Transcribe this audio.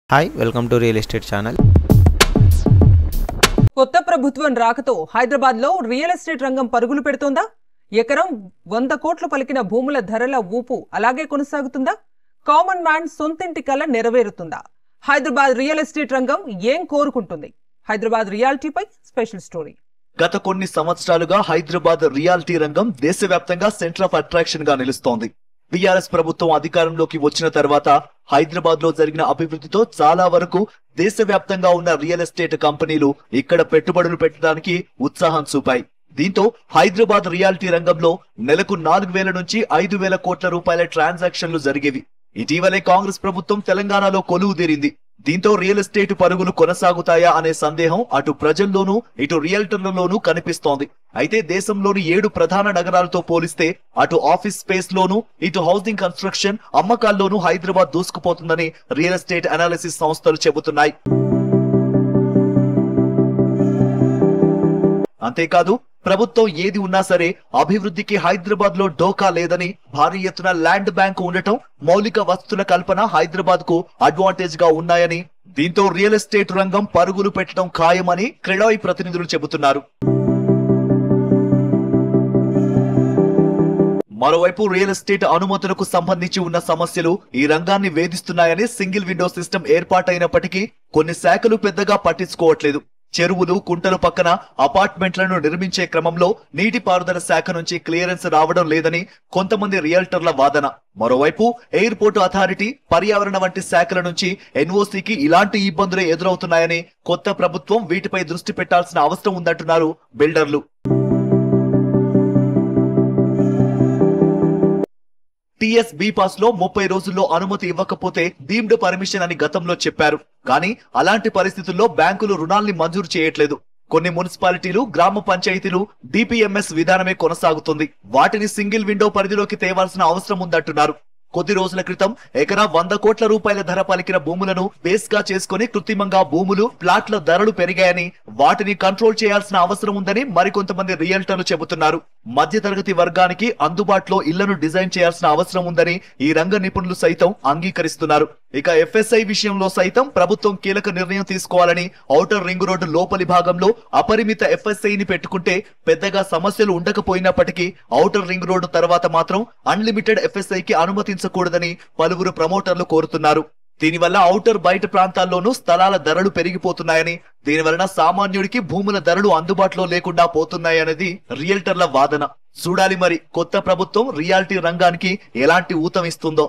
Hi welcome to real estate channel. కొత్త ప్రభుత్వం రాకతో హైదరాబాద్లో రియల్ ఎస్టేట్ రంగం పరుగులు పెడుతోందా? ఎకరం 100 కోట్లు పలికిన భూముల ధరల ఊపు అలాగే కొనసాగుతుందా? కామన్ మ్యాన్ సొంతింటి కల నెరవేరుతుందా? హైదరాబాద్ రియల్ ఎస్టేట్ రంగం ఏం కోరుకుంటుంది? హైదరాబాద్ రియాలిటీపై స్పెషల్ స్టోరీ. గత కొన్ని సంవత్సరాలుగా హైదరాబాద్ రియాలిటీ రంగం దేశవ్యాప్తంగా సెంటర్ ఆఫ్ అట్రాక్షన్ గా నిలుస్తోంది. బీఆర్ఎస్ ప్రభుత్వం అధికారంలోకి వచ్చిన తర్వాత హైదరాబాద్ లో జరిగిన అభివృద్ధితో చాలా వరకు దేశవ్యాప్తంగా ఉన్న రియల్ ఎస్టేట్ కంపెనీలు ఇక్కడ పెట్టుబడులు పెట్టడానికి ఉత్సాహం చూపాయి. దీంతో హైదరాబాద్ రియాలిటీ రంగంలో నెలకు 4,000 నుంచి 5,000 కోట్ల రూపాయల ట్రాన్సాక్షన్లు జరిగేవి. ఇటీవలే కాంగ్రెస్ ప్రభుత్వం తెలంగాణలో కొలువుదీరింది. దీంతో రియల్ ఎస్టేట్ పరుగులు కొనసాగుతాయా అనే సందేహం అటు ప్రజల్లోనూ ఇటు రియల్టర్లలోనూ కనిపిస్తోంది. అయితే దేశంలోని 7 ప్రధాన నగరాలతో పోలిస్తే అటు ఆఫీస్ స్పేస్ లోనూ ఇటు హౌసింగ్ కన్స్ట్రక్షన్ అమ్మకాల్లోనూ హైదరాబాద్ దూసుకుపోతుందని రియల్ ఎస్టేట్ అనాలిసిస్ సంస్థలు చెబుతున్నాయి. అంతేకాదు ప్రభుత్వం ఏది ఉన్నా సరే అభివృద్ధికి హైదరాబాద్ లో డోకా లేదని, భారీ ఎత్తున ల్యాండ్ బ్యాంకు ఉండటం, మౌలిక వసతుల కల్పన హైదరాబాద్ కు అడ్వాంటేజ్ గా ఉన్నాయని, దీంతో రియల్ ఎస్టేట్ రంగం పరుగులు పెట్టడం ఖాయమని క్రెడాయ్ ప్రతినిధులు చెబుతున్నారు. మరోవైపు రియల్ ఎస్టేట్ అనుమతులకు సంబంధించి ఉన్న సమస్యలు ఈ రంగాన్ని వేధిస్తున్నాయని సింగిల్ విండో సిస్టమ్ ఏర్పాటైనప్పటికీ కొన్ని శాఖలు పెద్దగా పట్టించుకోవట్లేదు. చెరువులు, కుంటలు పక్కన అపార్ట్మెంట్లను నిర్మించే క్రమంలో నీటిపారుదల శాఖ నుంచి క్లియరెన్స్ రావడం లేదని కొంతమంది రియల్టర్ల వాదన. మరోవైపు ఎయిర్పోర్టు అథారిటీ, పర్యావరణ వంటి శాఖల నుంచి ఎన్ఓసీకి ఇలాంటి ఇబ్బందులే ఎదురవుతున్నాయని, కొత్త ప్రభుత్వం వీటిపై దృష్టి పెట్టాల్సిన అవసరం ఉందంటున్నారు బిల్డర్లు. టీఎస్ బి పాస్ లో 30 రోజుల్లో అనుమతి ఇవ్వకపోతే డీమ్డ్ పర్మిషన్ అని గతంలో చెప్పారు. కానీ అలాంటి పరిస్థితుల్లో బ్యాంకులు రుణాల్ని మంజూరు చేయట్లేదు. కొన్ని మున్సిపాలిటీలు, గ్రామ పంచాయతీలు డిపిఎంఎస్ విధానమే కొనసాగుతుంది. వాటిని సింగిల్ విండో పరిధిలోకి తేవాల్సిన అవసరం ఉందంటున్నారు. కొద్ది రోజుల క్రితం ఎకరా 100 కోట్ల రూపాయల ధర పలికిన భూములను బేస్ గా చేసుకుని కృత్రిమంగా భూములు, ప్లాట్ల ధరలు పెరిగాయని, వాటిని కంట్రోల్ చేయాల్సిన అవసరం ఉందని మరికొంతమంది రియల్టర్లు చెబుతున్నారు. మధ్యతరగతి వర్గానికి అందుబాటులో ఇళ్లను డిజైన్ చేయాల్సిన అవసరం ఉందని ఈ రంగ నిపుణులు సైతం అంగీకరిస్తున్నారు. ఇక ఎఫ్ఎస్ఐ విషయంలో సైతం ప్రభుత్వం కీలక నిర్ణయం తీసుకోవాలని, ఔటర్ రింగ్ రోడ్డు లోపలి భాగంలో అపరిమిత ఎఫ్ఎస్ఐని పెట్టుకుంటే పెద్దగా సమస్యలు ఉండకపోయినప్పటికీ ఔటర్ రింగ్ రోడ్డు తర్వాత మాత్రం అన్లిమిటెడ్ ఎఫ్ఎస్ఐకి అనుమతించకూడదని పలువురు ప్రమోటర్లు కోరుతున్నారు. దీనివల్ల ఔటర్ బయట ప్రాంతాల్లోనూ స్థలాల ధరలు పెరిగిపోతున్నాయని, దీనివలన సామాన్యుడికి భూముల ధరలు అందుబాటులో లేకుండా పోతున్నాయనేది రియల్టర్ల వాదన. చూడాలి మరి కొత్త ప్రభుత్వం రియాలిటీ రంగానికి ఎలాంటి ఊతం ఇస్తుందో.